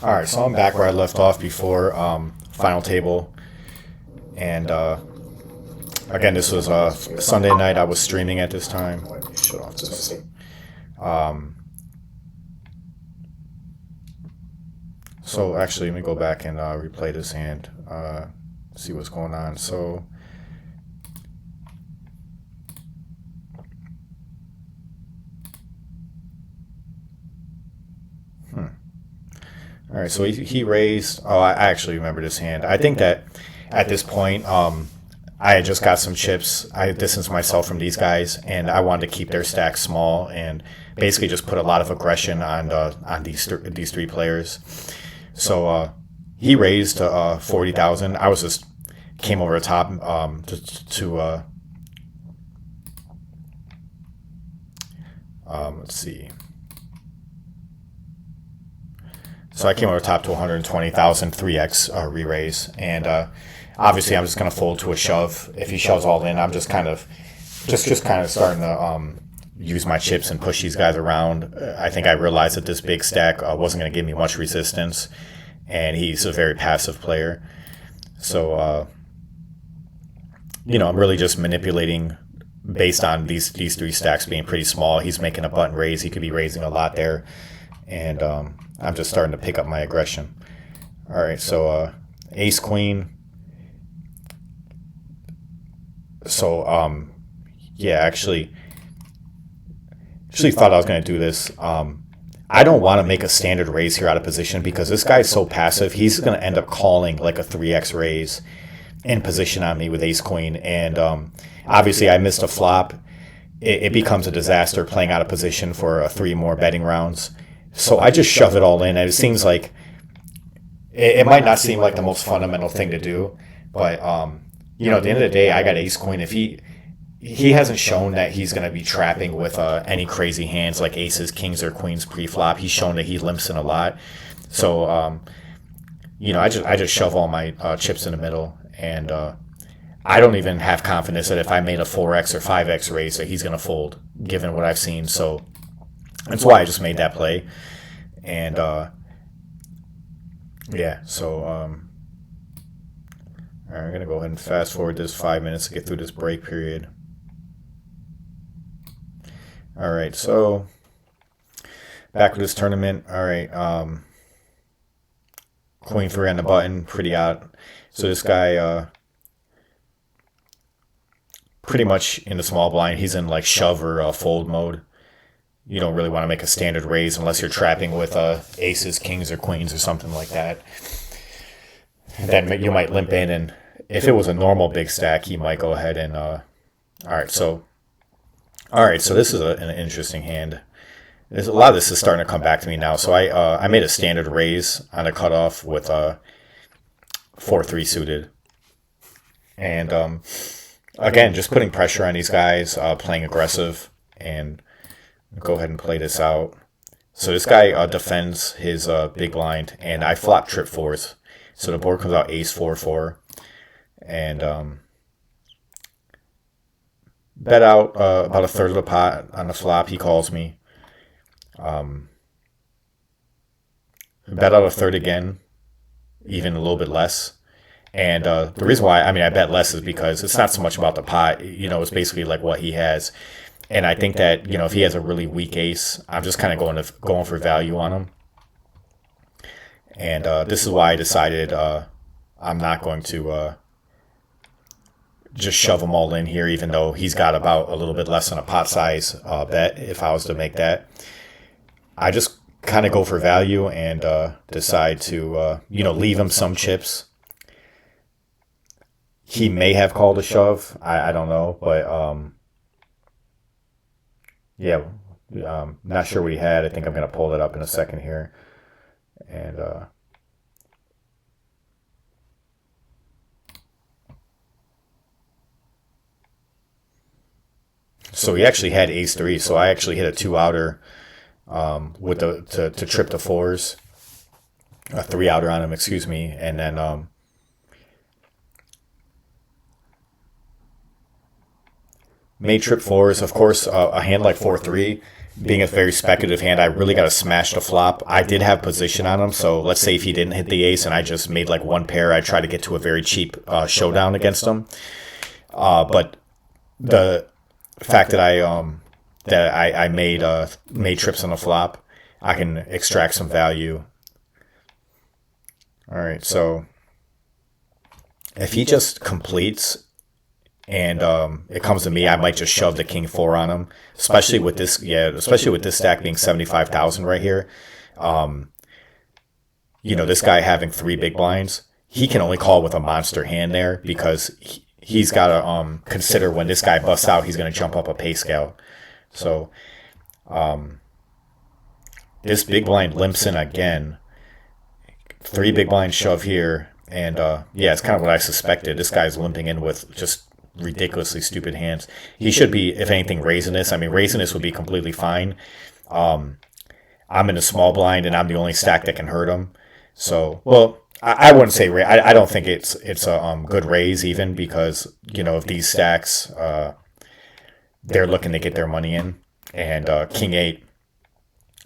All right, so I'm back where I left off before final table, and again, this was Sunday night. I was streaming at this time. Let me shut off this. Um, so actually, let me go back and replay this hand, see what's going on. So. All right, so he raised. Oh, I actually remember this hand. I think that at this point, I had just got some chips. I distanced myself from these guys, and I wanted to keep their stack small and basically just put a lot of aggression on these three players. So he raised to 40,000. I was just came over the top to let's see. So I came over top to 120,000, 3x re-raise, and obviously I'm just going to fold to a shove. If he shoves all in, I'm just kind of starting to use my chips and push these guys around. I think I realized that this big stack wasn't going to give me much resistance, and he's a very passive player. So I'm really just manipulating based on these three stacks being pretty small. He's making a button raise. He could be raising a lot there, and I'm just starting to pick up my aggression. All right, so ace queen. So actually thought I was going to do this. I don't want to make a standard raise here out of position because this guy's so passive. He's going to end up calling like a 3x raise in position on me with ace queen, and obviously I missed a flop. It becomes a disaster playing out of position for 3 more betting rounds. So I just shove it all in, and it seems like it might not seem like the most fundamental thing to do, but at the end of the day, I got ace queen. If he hasn't shown that he's going to be trapping with any crazy hands like aces, kings, or queens pre-flop. He's shown that he limps in a lot. So I just shove all my chips in the middle, and I don't even have confidence that if I made a 4x or 5x raise that he's going to fold, given what I've seen. So that's why I just made that play. And so I'm going to go ahead and fast forward this 5 minutes to get through this break period. All right, so back with this tournament. All right, queen 3 on the button, pretty out. So this guy pretty much in the small blind. He's in like shove or fold mode. You don't really want to make a standard raise unless you're trapping with aces, kings, or queens or something like that. Then you might limp in, and if it was a normal big stack, he might go ahead and all right, so this is an interesting hand. A lot of this is starting to come back to me now. So I made a standard raise on a cutoff with 4-3 suited, and again, just putting pressure on these guys, playing aggressive, and go ahead and play this out. So this guy defends his big blind, and I flop trip 4s. So the board comes out ace 4-4, and bet out about a third of the pot on the flop. He calls me. Bet out a third again, even a little bit less. And the reason why I bet less is because it's not so much about the pot. It's basically like what he has. And I think that, if he has a really weak ace, I'm just kind of going for value on him. And this is why I decided I'm not going to just shove him all in here, even though he's got about a little bit less than a pot size bet if I was to make that. I just kind of go for value and decide to, leave him some chips. He may have called a shove. I don't know, but not sure what he had. I think I'm going to pull that up in a second here. And so he actually had ace 3. So I actually hit a 2-outer with to trip the 4s, a 3-outer on him, excuse me, and then made trip fours. Of course, a hand like 4-3, being a very speculative hand, I really got to smash the flop. I did have position on him, so let's say if he didn't hit the ace and I just made like one pair, I'd try to get to a very cheap showdown against him. But the fact that I made trips on the flop, I can extract some value. All right, so if he just completes and it comes to me, I might just shove the king four on him, especially with this. Yeah, especially with this stack being 75,000 right here. This guy having three big blinds, he can only call with a monster hand there because he's got to consider when this guy busts out, he's going to jump up a pay scale. So this big blind limps in again. Three big blind shove here. And it's kind of what I suspected. This guy's limping in with just ridiculously stupid hands. He should be, if anything, raising this. I mean, raising this would be completely fine. I'm in a small blind, and I'm the only stack that can hurt him. So, well, I wouldn't say raise. I don't think it's a good raise even because of these stacks, they're looking to get their money in, and King 8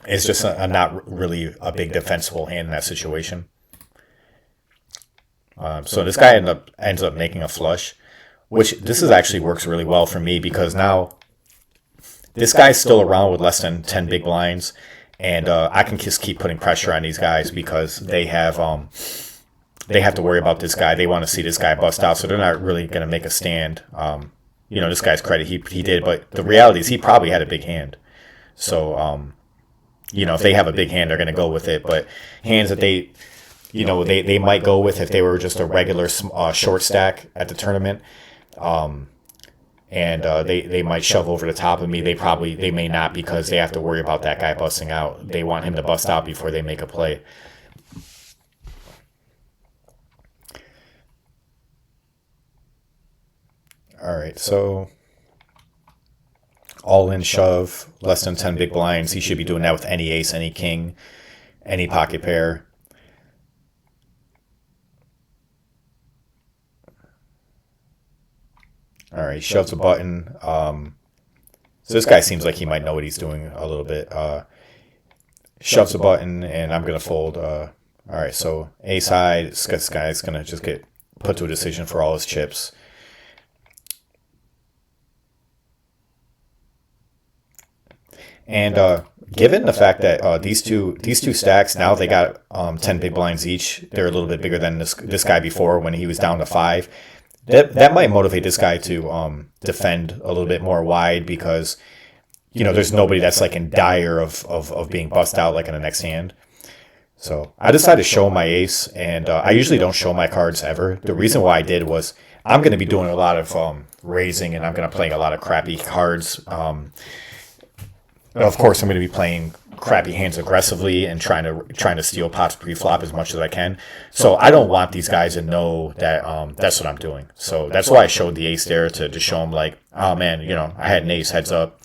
is just not really a big defensible hand in that situation. So this guy ends up making a flush, which this is actually works really well for me because now this guy's still around with less than 10 big blinds, and I can just keep putting pressure on these guys because they have to worry about this guy. They want to see this guy bust out, so they're not really going to make a stand. This guy's credit, he did, but the reality is he probably had a big hand. So, if they have a big hand, they're going to go with it. But hands that they might go with if they were just a regular short stack at the tournament, and they might shove over the top of me. They may not because they have to worry about that guy busting out. They want him to bust out before they make a play. All right, so all in shove, less than 10 big blinds. He should be doing that with any ace, any king, any pocket pair. All right, shoves a button. So this guy seems like he might know what he's doing a little bit. Shoves a button, and I'm going to fold. All right, so ace high. This guy's going to just get put to a decision for all his chips. And given the fact that these two stacks, now they got 10 big blinds each, they're a little bit bigger than this guy before when he was down to 5. That might motivate this guy to defend a little bit more wide because there's nobody that's like in dire of being bust out like in the next hand. So I decided to show my ace, and I usually don't show my cards ever. The reason why I did was I'm going to be doing a lot of raising, and I'm going to play a lot of crappy cards. Of course, I'm going to be playing crappy hands aggressively and trying to steal pots pre-flop as much as I can. So I don't want these guys to know that that's what I'm doing. So that's why I showed the ace there to show them like, oh man, I had an ace, heads up,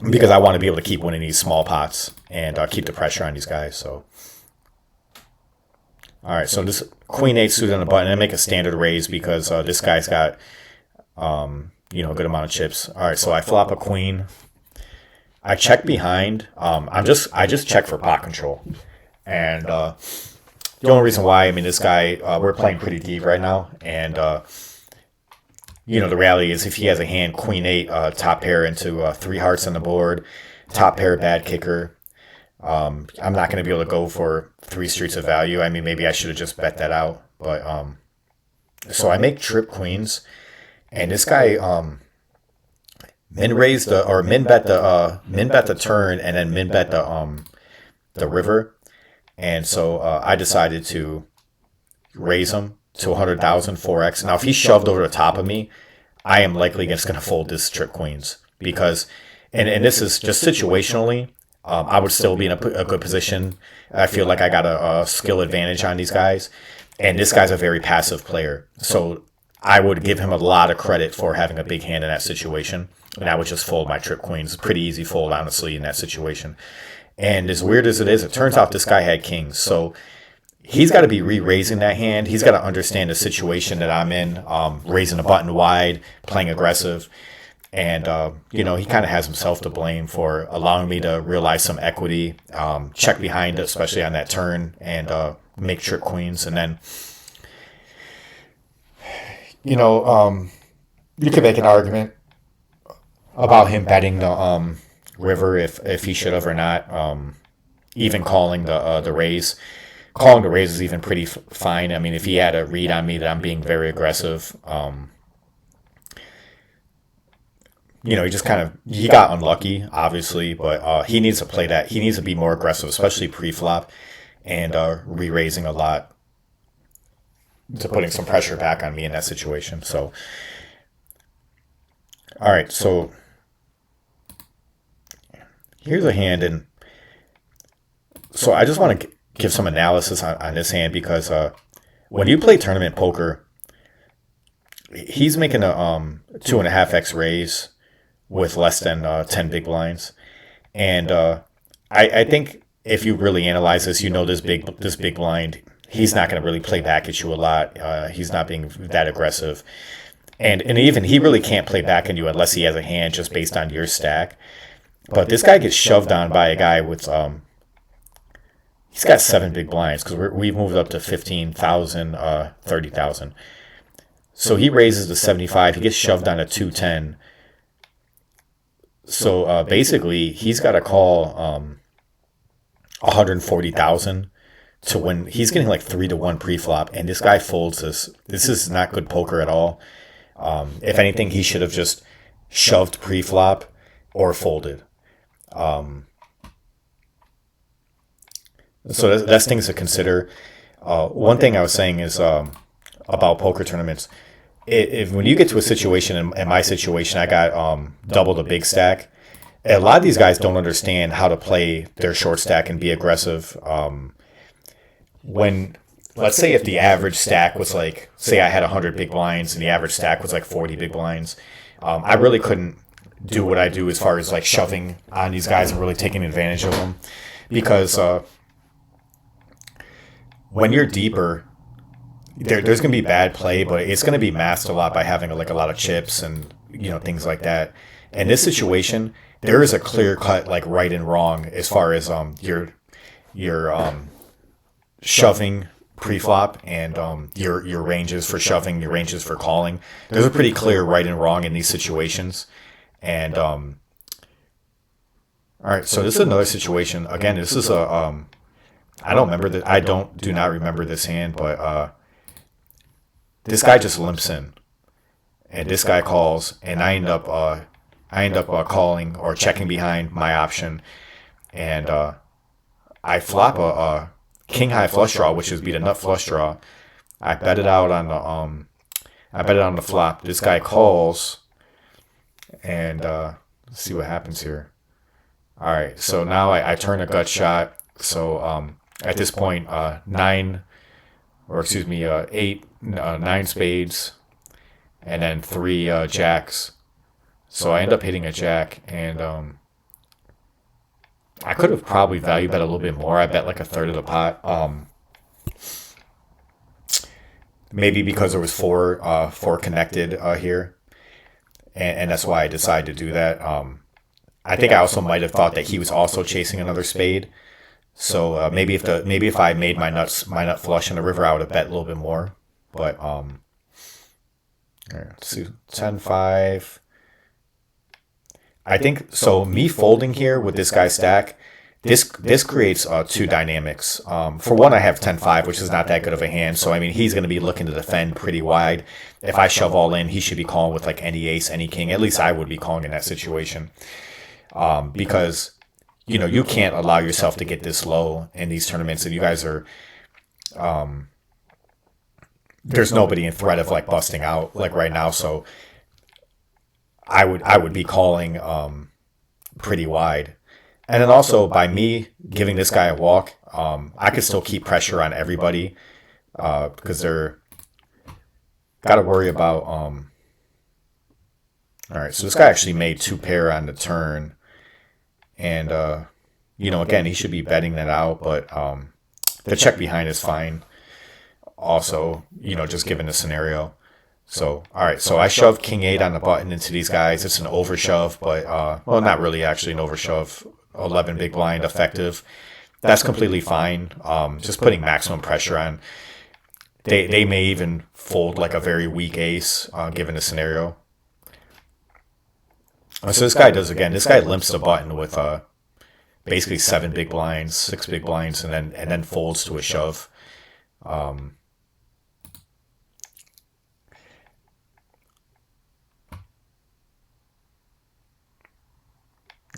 because I want to be able to keep winning these small pots and keep the pressure on these guys. So all right, so this Queen 8 suited on the button and make a standard raise because this guy's got a good amount of chips. All right, so I flop a queen. I check behind. I just check for pot control, and the only reason why, this guy, we're playing pretty deep right now, and the reality is if he has a hand Queen 8 top pair into 3 hearts on the board, top pair bad kicker, I'm not going to be able to go for 3 streets of value. Maybe I should have just bet that out, but so I make trip queens, and this guy min bet the turn and then min bet the river, and so I decided to raise him to 100,000 4x. Now if he shoved over the top of me, I am likely just going to fold this trip queens because, and this is just situationally, I would still be in a good position. I feel like I got a skill advantage on these guys, and this guy's a very passive player, so I would give him a lot of credit for having a big hand in that situation. And I would just fold my trip queens. Pretty easy fold, honestly, in that situation. And as weird as it is, it turns out this guy had kings. So he's got to be re-raising that hand. He's got to understand the situation that I'm in, raising the button wide, playing aggressive. And, he kind of has himself to blame for allowing me to realize some equity, check behind, especially on that turn, and make trip queens. And then, you could make an argument about him betting the river if he should have or not. Even calling the raise. Calling the raise is even pretty fine. I mean, if he had a read on me that I'm being very aggressive, he got unlucky, obviously, but he needs to play that. He needs to be more aggressive, especially pre-flop, and re-raising a lot to putting some pressure back on me in that situation. So, all right, so here's a hand, and so I just want to give some analysis on this hand because when you play tournament poker, he's making a 2.5x raise with less than 10 big blinds, and I think if you really analyze this, this big blind, he's not going to really play back at you a lot. He's not being that aggressive, and even he really can't play back on you unless he has a hand just based on your stack. But this guy gets shoved on by a guy with he's got 7 big blinds because we've moved up to 15,000, 30,000. So he raises to 75. He gets shoved on to 210. So basically, he's got to call 140,000 to win. He's getting like 3-1 pre-flop, and this guy folds this. This is not good poker at all. If anything, he should have just shoved pre-flop or folded. So that's things to consider. One thing I was saying is about poker tournaments. If when you get to a situation, in my situation, I got double the big stack. A lot of these guys don't understand how to play their short stack and be aggressive. Let's say if the average stack was like, say I had 100 big blinds and the average stack was like 40 big blinds, I really couldn't do what I do as far as like shoving on these guys and really taking advantage of them because when you're deeper, there's going to be bad play, but it's going to be masked a lot by having like a lot of chips and things like that. In this situation, there is a clear cut like right and wrong as far as your shoving pre-flop and your ranges for shoving, your ranges for calling. There's a pretty clear right and wrong in these situations. And all right, so this is another situation. Again, this is a I don't remember that. I do not remember this hand, but this guy just limps in, and this guy calls, and I end up calling or checking behind my option, and I flop a king high flush draw, which would be the nut flush draw. I bet it out on the flop. This guy calls, and let's see what happens here. All right, so now I turn a gut shot. So at this point, 9 spades, and then 3 jacks. So I end up hitting a jack, and I could have probably value bet a little bit more. I bet like a third of the pot. Maybe because there was four connected here, and that's why I decided to do that. I think I also might have thought that he was also chasing another spade. So maybe if I made my nut flush in the river, I would have bet a little bit more. But all right, let's see, 10-5. I think so. Me folding here with this guy's stack, this creates two dynamics. For one, I have 10-5, which is not that good of a hand. So I mean, he's going to be looking to defend pretty wide. If I shove all in, he should be calling with like any ace, any king. At least I would be calling in that situation, because you can't allow yourself to get this low in these tournaments, and you guys are. There's nobody in threat of like busting out like right now, so I would be calling pretty wide, and then also by me giving this guy a walk, I could still keep pressure on everybody because they're got to worry about. All right, so this guy actually made 2 pair on the turn, and again he should be betting that out, but The check behind is fine. Also, just given the scenario. So, all right. So I shoved King 8 on the button into these guys. It's an overshove, but, well, not really actually an overshove. 11 big blind effective. That's completely fine. Just putting maximum pressure on. They may even fold like a very weak ace, given the scenario. So this guy does again. This guy limps the button with basically 7 big blinds, 6 big blinds, and then folds to a shove. All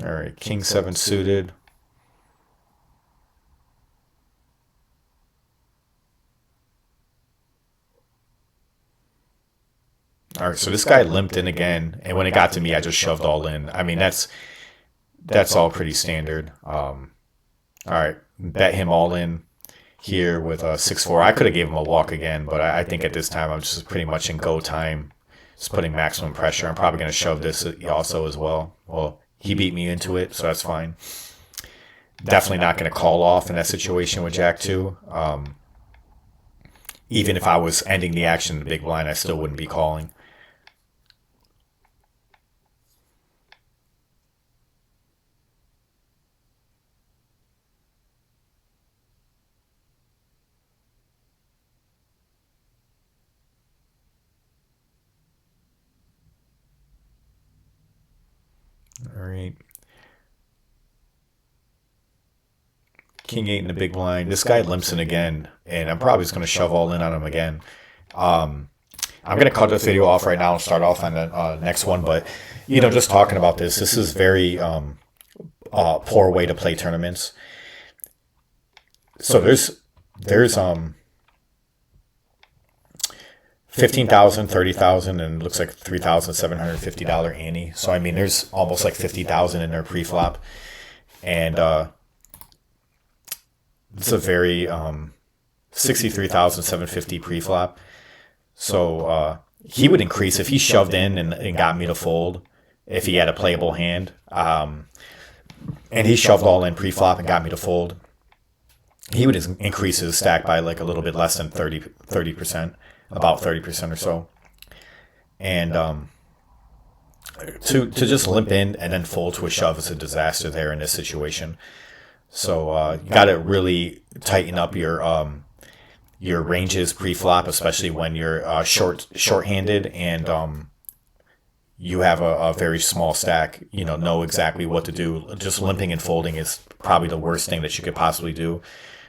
right, King 7 suited. All right, so this guy limped in again, and when it got to me, I just shoved all in. I mean, that's all pretty standard. All right, bet him all in here with a 6-4. I could have gave him a walk again, but I think at this time I'm just pretty much in go time, just putting maximum pressure. I'm probably going to shove this also as well. Well, he beat me into it, so that's fine. Definitely not going to call off in that situation with Jack 2. Even if I was ending the action in the big blind, I still wouldn't be calling. All right. King 8 in the big blind. This guy limps in again, and I'm probably just going to shove all in on him again. I'm going to cut this video off right now and start off on the next one. But, just talking about this is very poor way to play tournaments. So there's 15,000, 30,000, and it looks like $3,750 ante. So I mean, there's almost like 50,000 in their pre-flop, and it's a very 63,750 pre-flop. So he would increase if he shoved in and got me to fold if he had a playable hand. And he shoved all in pre-flop and got me to fold. He would increase his stack by like a little bit less than 30%, about 30% or so. And to just limp in and then fold to a shove is a disaster there in this situation. So you got to really tighten up your ranges pre-flop, especially when you're short-handed and you have a very small stack. Know exactly what to do. Just limping and folding is probably the worst thing that you could possibly do.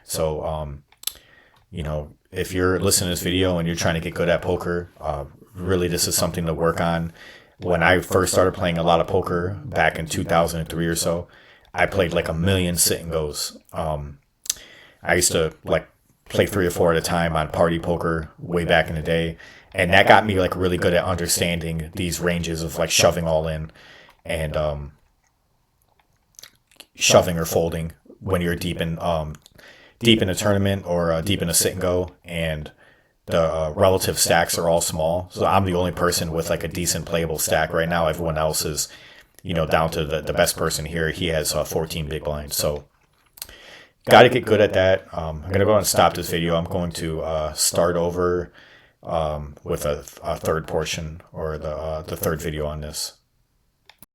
So if you're listening to this video and you're trying to get good at poker, really this is something to work on. When I first started playing a lot of poker back in 2003 or so, I played like a million sit and goes. I used to like play 3 or 4 at a time on party poker way back in the day, and that got me like really good at understanding these ranges of like shoving all in and shoving or folding when you're deep in a tournament or deep in a sit and go, and the relative stacks are all small. So I'm the only person with like a decent playable stack right now. Everyone else is, down to the best person here. He has 14 big blinds. So got to get good at that. I'm going to go ahead and stop this video. I'm going to start over with a third portion or the third video on this.